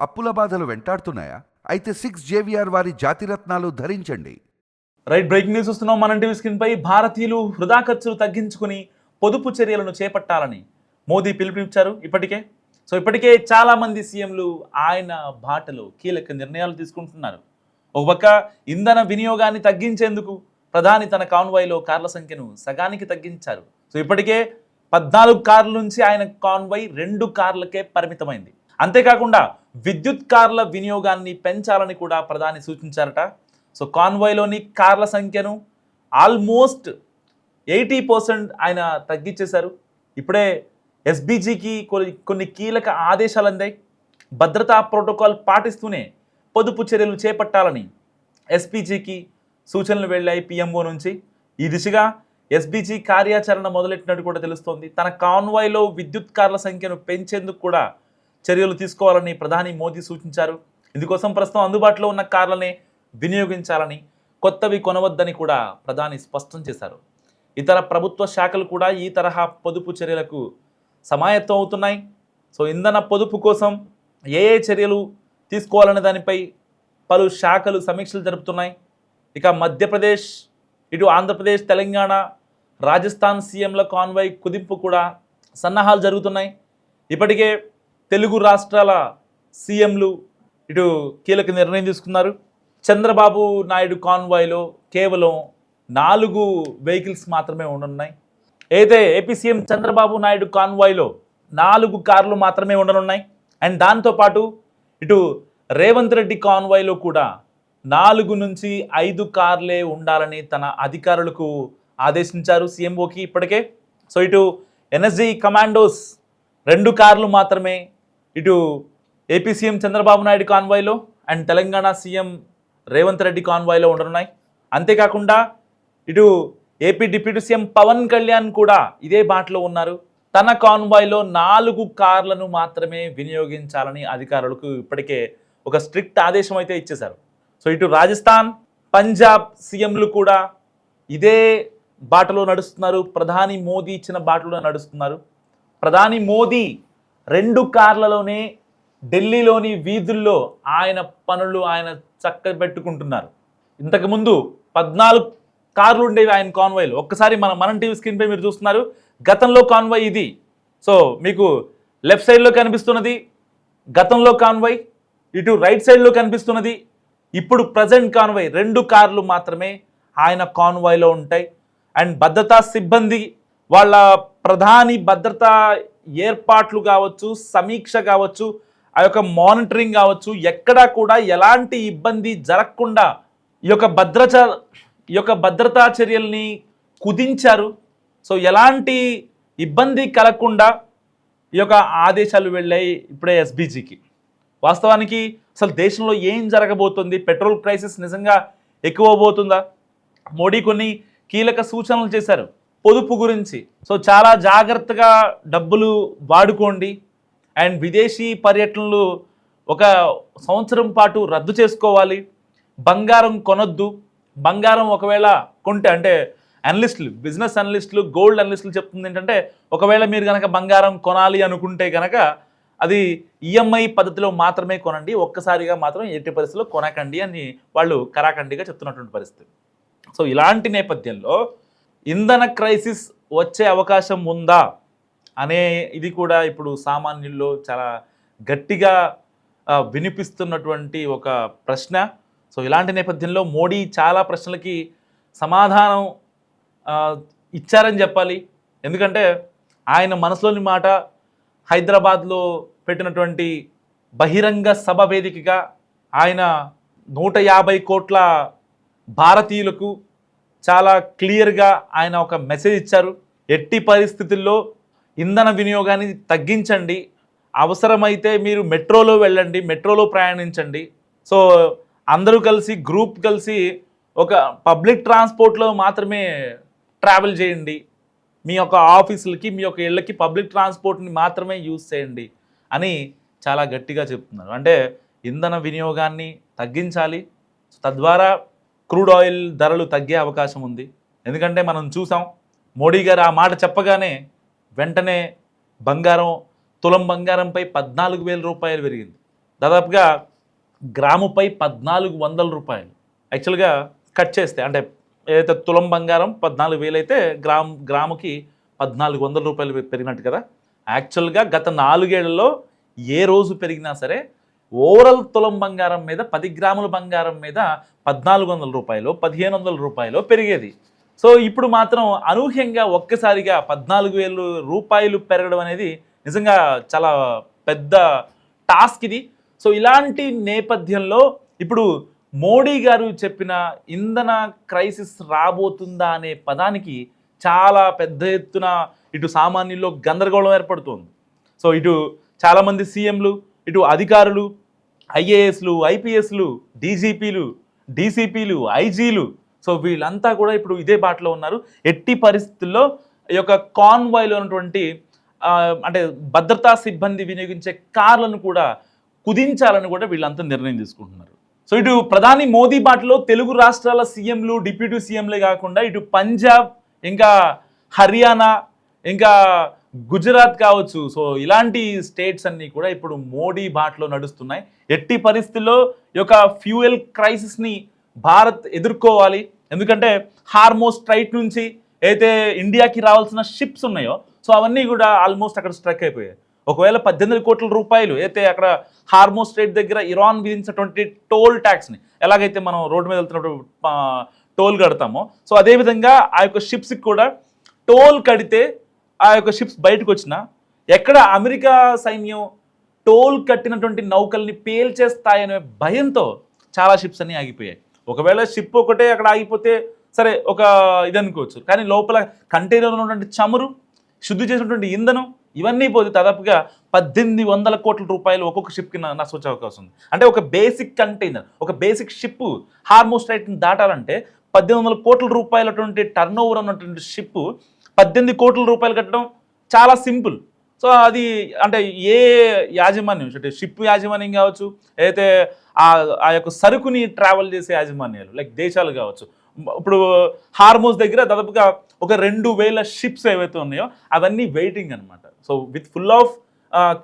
అప్పుల బాధలు వెంటాడుతున్నాయా? అయితే 6 JVR వారి జాతిరత్నాలు ధరించండి. రైట్, బ్రేకింగ్ న్యూస్ వస్తున్నాం. మన టీవీ స్క్రీన్ పై భారతీయులు వృధా ఖర్చులు తగ్గించుకుని పొదుపు చర్యలను చేపట్టాలని మోదీ పిలుపునిచ్చారు. ఇప్పటికే చాలా మంది సీఎంలు ఆయన బాటలో కీలక నిర్ణయాలు తీసుకుంటున్నారు. ఒక పక్క ఇంధన వినియోగాన్ని తగ్గించేందుకు ప్రధాని తన కాన్వాయ్లో కార్ల సంఖ్యను సగానికి తగ్గించారు. ఇప్పటికే 14 కార్ల నుంచి ఆయన కాన్వాయ్ 2 కార్లకే పరిమితమైంది. అంతేకాకుండా విద్యుత్ కార్ల వినియోగాన్ని పెంచాలని కూడా ప్రధాని సూచించారట. కాన్వాయ్లోని కార్ల సంఖ్యను ఆల్మోస్ట్ 80% ఆయన తగ్గించేశారు. ఇప్పుడే ఎస్బీజీకి కొన్ని కీలక ఆదేశాలు అందాయి. భద్రతా ప్రోటోకాల్ పాటిస్తూనే పొదుపు చర్యలు చేపట్టాలని ఎస్పీజీకి సూచనలు వెళ్ళాయి పిఎంఓ నుంచి. ఈ దిశగా ఎస్బీజీ కార్యాచరణ మొదలెట్టినట్టు కూడా తెలుస్తోంది. తన కాన్వాయ్లో విద్యుత్ కార్ల సంఖ్యను పెంచేందుకు కూడా చర్యలు తీసుకోవాలని ప్రధాని మోదీ సూచించారు. ఇందుకోసం ప్రస్తుతం అందుబాటులో ఉన్న కార్లనే వినియోగించాలని, కొత్తవి కొనవద్దని కూడా ప్రధాని స్పష్టం చేశారు. ఇతర ప్రభుత్వ శాఖలు కూడా ఈ తరహా పొదుపు చర్యలకు సమాయత్తం అవుతున్నాయి. ఇంధన పొదుపు కోసం ఏ చర్యలు తీసుకోవాలనే దానిపై పలు శాఖలు సమీక్షలు జరుపుతున్నాయి. ఇక మధ్యప్రదేశ్, ఇటు ఆంధ్రప్రదేశ్, తెలంగాణ, రాజస్థాన్ సీఎంల కాన్వాయ్ కుదింపు కూడా సన్నాహాలు జరుగుతున్నాయి. ఇప్పటికే తెలుగు రాష్ట్రాల సీఎంలు ఇటు కీలక నిర్ణయం తీసుకున్నారు. చంద్రబాబు నాయుడు కాన్వాయ్లో కేవలం 4 వెహికల్స్ మాత్రమే ఉండనున్నాయి. అయితే ఏపీ సీఎం చంద్రబాబు నాయుడు కాన్వాయ్లో 4 కార్లు మాత్రమే ఉండనున్నాయి. అండ్ దాంతోపాటు ఇటు రేవంత్ రెడ్డి కాన్వాయ్లో కూడా 4 నుంచి 5 కార్లే ఉండాలని తన అధికారులకు ఆదేశించారు సీఎంఓకి ఇప్పటికే. ఇటు ఎన్ఎస్జీ కమాండోస్ 2 కార్లు మాత్రమే ఇటు ఏపీ సీఎం చంద్రబాబు నాయుడు కాన్వాయ్లో అండ్ తెలంగాణ సీఎం రేవంత్ రెడ్డి కాన్వాయ్లో ఉండనున్నాయి. అంతేకాకుండా ఇటు AP deputy CM Pawan Kalyan కూడా ఇదే బాటలో ఉన్నారు. తన కాన్వాయ్లో 4 కార్లను మాత్రమే వినియోగించాలని అధికారులకు ఇప్పటికే ఒక స్ట్రిక్ట్ ఆదేశం అయితే ఇచ్చేశారు. ఇటు రాజస్థాన్, పంజాబ్ సీఎంలు కూడా ఇదే బాటలో నడుస్తున్నారు. ప్రధాని మోదీ ఇచ్చిన బాటలో నడుస్తున్నారు. ప్రధాని మోదీ 2 కార్లలోనే ఢిల్లీలోని వీధుల్లో ఆయన పనులు ఆయన చక్కబెట్టుకుంటున్నారు. ఇంతకుముందు 14 కార్లు ఉండేవి ఆయన కాన్వాయ్లో. ఒక్కసారి మన టీవీ స్క్రీన్పై మీరు చూస్తున్నారు. గతంలో కాన్వాయ్ ఇది. మీకు లెఫ్ట్ సైడ్లో కనిపిస్తున్నది గతంలో కాన్వాయ్, ఇటు రైట్ సైడ్లో కనిపిస్తున్నది ఇప్పుడు ప్రజెంట్ కాన్వాయ్. 2 కార్లు మాత్రమే ఆయన కాన్వాయ్లో ఉంటాయి. అండ్ భద్రతా సిబ్బంది వాళ్ళ ప్రధాని భద్రతా ఏర్పాట్లు కావచ్చు, సమీక్ష కావచ్చు, ఆ యొక్క మానిటరింగ్ కావచ్చు, ఎక్కడా కూడా ఎలాంటి ఇబ్బంది జరగకుండా ఈ యొక్క భద్రతా చర్యల్ని కుదించారు. ఎలాంటి ఇబ్బంది కలగకుండా ఈ యొక్క ఆదేశాలు వెళ్ళాయి ఇప్పుడే ఎస్బీజీకి. వాస్తవానికి అసలు దేశంలో ఏం జరగబోతుంది? పెట్రోల్ ప్రైసెస్ నిజంగా ఎక్కువ పోతుందా? మోడీ కొన్ని కీలక సూచనలు చేశారు పొదుపు గురించి. చాలా జాగ్రత్తగా డబ్బులు వాడుకోండి అండ్ విదేశీ పర్యటనలు 1 సంవత్సరం పాటు రద్దు చేసుకోవాలి. బంగారం కొనొద్దు. బంగారం ఒకవేళ కొంటే, అంటే బిజినెస్ అనలిస్టులు, గోల్డ్ అనలిస్టులు చెప్తుంది ఏంటంటే, ఒకవేళ మీరు కనుక బంగారం కొనాలి అనుకుంటే కనుక అది ఈఎంఐ పద్ధతిలో మాత్రమే కొనండి, ఒక్కసారిగా మాత్రం ఎట్టి పరిస్థితుల్లో కొనకండి అని వాళ్ళు కరాఖండిగా చెప్తున్నటువంటి పరిస్థితి. ఇలాంటి నేపథ్యంలో ఇంధన క్రైసిస్ వచ్చే అవకాశం ఉందా అనే ఇది కూడా ఇప్పుడు సామాన్యుల్లో చాలా గట్టిగా వినిపిస్తున్నటువంటి ఒక ప్రశ్న. ఇలాంటి నేపథ్యంలో మోడీ చాలా ప్రశ్నలకి సమాధానం ఇచ్చారని చెప్పాలి. ఎందుకంటే ఆయన మనసులోని మాట హైదరాబాద్లో పెట్టినటువంటి బహిరంగ సభ వేదికగా ఆయన 150 కోట్ల భారతీయులకు చాలా క్లియర్గా ఆయన ఒక మెసేజ్ ఇచ్చారు. ఎట్టి పరిస్థితుల్లో ఇంధన వినియోగాన్ని తగ్గించండి, అవసరమైతే మీరు మెట్రోలో వెళ్ళండి, మెట్రోలో ప్రయాణించండి. అందరూ కలిసి గ్రూప్ కలిసి ఒక పబ్లిక్ ట్రాన్స్పోర్ట్లో మాత్రమే ట్రావెల్ చేయండి, మీ యొక్క ఆఫీసులకి, మీ యొక్క ఇళ్ళకి పబ్లిక్ ట్రాన్స్పోర్ట్ని మాత్రమే యూజ్ చేయండి అని చాలా గట్టిగా చెప్తున్నారు. అంటే ఇంధన వినియోగాన్ని తగ్గించాలి, తద్వారా క్రూడ్ ఆయిల్ ధరలు తగ్గే అవకాశం ఉంది. ఎందుకంటే మనం చూసాం మోడీ గారు ఆ మాట చెప్పగానే వెంటనే తులం బంగారంపై 14,000 రూపాయలు పెరిగింది. దాదాపుగా గ్రాముపై 1400 రూపాయలు. యాక్చువల్గా కట్ చేస్తే అంటే ఏదైతే తులం బంగారం 14,000 అయితే గ్రాముకి 1400 రూపాయలు పెరిగినట్టు కదా. యాక్చువల్గా గత 4 ఏళ్లలో ఏ రోజు పెరిగినా సరే ఓవరాల్ తులం బంగారం మీద 10 గ్రాముల బంగారం మీద 1400 రూపాయలు 1500 రూపాయలు పెరిగేది. సో ఇప్పుడు మాత్రం అనూహ్యంగా ఒక్కసారిగా 14,000 రూపాయలు పెరగడం అనేది నిజంగా చాలా పెద్ద టాస్క్ ఇది. సో ఇలాంటి నేపథ్యంలో ఇప్పుడు మోడీ గారు చెప్పిన ఇంధన క్రైసిస్ రాబోతుందా అనే పదానికి చాలా పెద్ద ఎత్తున ఇటు సామాన్యుల్లో గందరగోళం ఏర్పడుతుంది. సో ఇటు చాలామంది సీఎంలు, ఇటు అధికారులు, ఐఏఎస్లు, ఐపీఎస్లు, డీజీపీలు, డీసీపీలు, ఐజీలు, సో వీళ్ళంతా కూడా ఇప్పుడు ఇదే బాటలో ఉన్నారు. ఎట్టి పరిస్థితుల్లో ఈ యొక్క కాన్వాయ్లో ఉన్నటువంటి అంటే భద్రతా సిబ్బంది వినియోగించే కార్లను కూడా కుదించాలని కూడా వీళ్ళంతా నిర్ణయం తీసుకుంటున్నారు. సో ఇటు ప్రధాని మోదీ బాటలో తెలుగు రాష్ట్రాల సీఎంలు, డిప్యూటీ సీఎంలే కాకుండా ఇటు పంజాబ్, ఇంకా హర్యానా, ఇంకా గుజరాత్ కావచ్చు, సో ఇలాంటి స్టేట్స్ అన్నీ కూడా ఇప్పుడు మోడీ బాటలో నడుస్తున్నాయి. ఎట్టి పరిస్థితుల్లో ఈ యొక్క ఫ్యూయల్ క్రైసిస్ని భారత్ ఎదుర్కోవాలి. ఎందుకంటే హార్మోస్ స్ట్రైట్ నుంచి అయితే ఇండియాకి రావాల్సిన షిప్స్ ఉన్నాయో సో అవన్నీ కూడా ఆల్మోస్ట్ అక్కడ స్ట్రక్ అయిపోయాయి. ఒకవేళ 18 కోట్ల రూపాయలు అయితే అక్కడ హార్మోస్ స్ట్రైట్ దగ్గర ఇరాన్ విధించినటువంటి టోల్ ట్యాక్స్ని ఎలాగైతే మనం రోడ్డు మీద వెళ్తున్నప్పుడు టోల్ కడతామో సో అదేవిధంగా ఆ యొక్క షిప్స్కి కూడా టోల్ కడితే ఆ యొక్క షిప్స్ బయటకు వచ్చినా ఎక్కడ అమెరికా సైన్యం టోల్ కట్టినటువంటి నౌకల్ని పేల్చేస్తాయనే భయంతో చాలా షిప్స్ అన్నీ ఆగిపోయాయి. ఒకవేళ షిప్ ఒకటే అక్కడ ఆగిపోతే సరే ఒక ఇది అనుకోవచ్చు, కానీ లోపల కంటైనర్లో ఉన్నటువంటి చమురు, శుద్ధి చేసినటువంటి ఇంధనం ఇవన్నీ పోతే దాదాపుగా 1800 కోట్ల రూపాయలు ఒక్కొక్క షిప్కి నష్టం వచ్చే అవకాశం ఉంది. అంటే ఒక బేసిక్ కంటైనర్, ఒక బేసిక్ షిప్ హార్మోస్ స్ట్రైట్ని దాటాలంటే 1800 కోట్ల రూపాయలటువంటి టర్న్ ఓవర్ ఉన్నటువంటి షిప్ 18 కోట్ల రూపాయలు కట్టడం చాలా సింపుల్. సో అది అంటే ఏ యాజమాన్యం అంటే షిప్ యాజమాన్యం కావచ్చు, అయితే ఆ యొక్క సరుకుని ట్రావెల్ చేసే యాజమాన్యాలు లైక్ దేశాలు కావచ్చు. ఇప్పుడు హార్మోస్ దగ్గర దాదాపుగా ఒక 2000 షిప్స్ ఏవైతే ఉన్నాయో అవన్నీ వెయిటింగ్ అనమాట. So with full of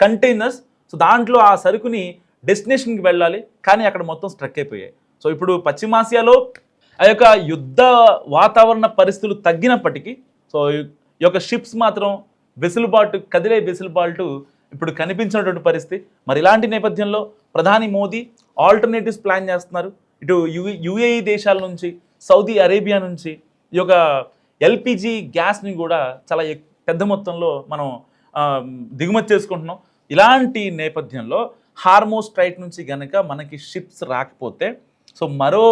containers. So దాంట్లో ఆ సరుకుని డెస్టినేషన్కి వెళ్ళాలి, కానీ అక్కడ మొత్తం స్ట్రక్ అయిపోయాయి. సో ఇప్పుడు పశ్చిమాసియాలో ఆ యొక్క యుద్ధ వాతావరణ పరిస్థితులు తగ్గినప్పటికీ సో ఈ యొక్క షిప్స్ మాత్రం కదిలే వెసులుబాటు ఇప్పుడు కనిపించినటువంటి పరిస్థితి. మరి ఇలాంటి నేపథ్యంలో ప్రధాని మోదీ ఆల్టర్నేటివ్స్ ప్లాన్ చేస్తున్నారు. ఇటు యుఏఈ దేశాల నుంచి, సౌదీ అరేబియా నుంచి ఈ యొక్క ఎల్పిజి గ్యాస్ని కూడా చాలా పెద్ద మొత్తంలో మనం దిగుమతి చేసుకుంటున్నాం. ఇలాంటి నేపథ్యంలో హార్మోస్ స్ట్రైట్ నుంచి కనుక మనకి షిప్స్ రాకపోతే సో మరో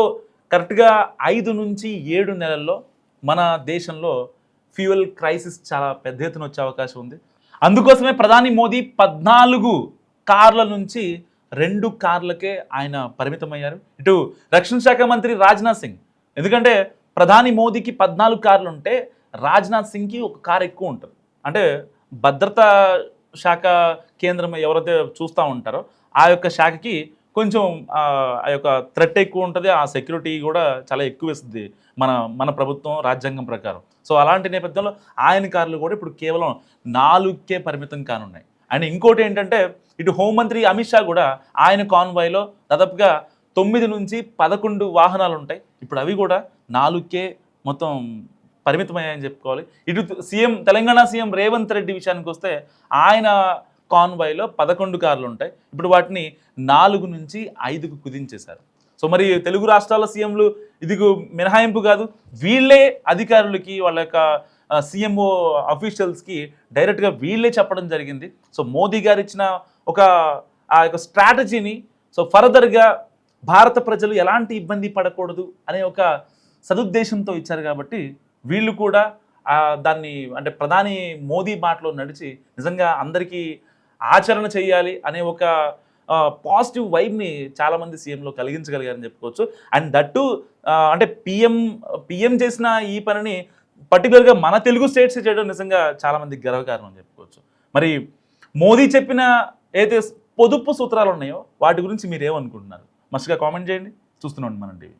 కరెక్ట్గా 5 నుంచి 7 నెలల్లో మన దేశంలో ఫ్యూయల్ క్రైసిస్ చాలా పెద్ద ఎత్తున వచ్చే అవకాశం ఉంది. అందుకోసమే ప్రధాని మోదీ 14 కార్ల నుంచి 2 కార్లకే ఆయన పరిమితమయ్యారు. ఇటు రక్షణ శాఖ మంత్రి రాజ్నాథ్ సింగ్, ఎందుకంటే ప్రధాని మోదీకి 14 కార్లు ఉంటే రాజ్నాథ్ సింగ్కి ఒక కార్ ఎక్కువ ఉంటుంది. అంటే భద్రతా శాఖ కేంద్రం ఎవరైతే చూస్తూ ఉంటారో ఆ యొక్క శాఖకి కొంచెం ఆ యొక్క థ్రెట్ ఎక్కువ ఉంటుంది, ఆ సెక్యూరిటీ కూడా చాలా ఎక్కువ ఇస్తుంది మన ప్రభుత్వం రాజ్యాంగం ప్రకారం. సో అలాంటి నేపథ్యంలో ఆయన కార్లు కూడా ఇప్పుడు కేవలం 4కే పరిమితం కానున్నాయి. అండ్ ఇంకోటి ఏంటంటే ఇటు హోంమంత్రి అమిత్ షా కూడా ఆయన కాన్వాయ్లో దాదాపుగా 9 నుంచి 11 వాహనాలు ఉంటాయి. ఇప్పుడు అవి కూడా 4కే మొత్తం పరిమితమయ్యాయని చెప్పుకోవాలి. ఇటు తెలంగాణ సీఎం రేవంత్ రెడ్డి విషయానికి వస్తే ఆయన కాన్వాయ్లో 11 కార్లు ఉంటాయి. ఇప్పుడు వాటిని 4 నుంచి 5కు కుదించేశారు. సో మరి తెలుగు రాష్ట్రాల సీఎంలు ఇది మినహాయింపు కాదు, వీళ్ళే అధికారులకి వాళ్ళ యొక్క సీఎంఓ అఫీషియల్స్కి డైరెక్ట్గా వీళ్ళే చెప్పడం జరిగింది. సో మోదీ గారు ఇచ్చిన ఆ యొక్క స్ట్రాటజీని సో ఫర్దర్గా భారత ప్రజలు ఎలాంటి ఇబ్బంది పడకూడదు అనే ఒక సదుద్దేశంతో ఇచ్చారు. కాబట్టి వీళ్ళు కూడా దాన్ని అంటే ప్రధాని మోదీ బాటలో నడిచి నిజంగా అందరికీ ఆచరణ చేయాలి అనే ఒక పాజిటివ్ వైబ్ని చాలామంది సీఎంలో కలిగించగలిగారని చెప్పుకోవచ్చు. అండ్ దట్టు అంటే పిఎం చేసిన ఈ పనిని పర్టికులర్గా మన తెలుగు స్టేట్స్ చేయడం నిజంగా చాలామందికి గర్వకారణం అని చెప్పుకోవచ్చు. మరి మోదీ చెప్పిన ఏదైతే పొదుపు సూత్రాలు ఉన్నాయో వాటి గురించి మీరు ఏమనుకుంటున్నారు? మస్తుగా కామెంట్ చేయండి. చూస్తున్నాండి మనం టీవీ.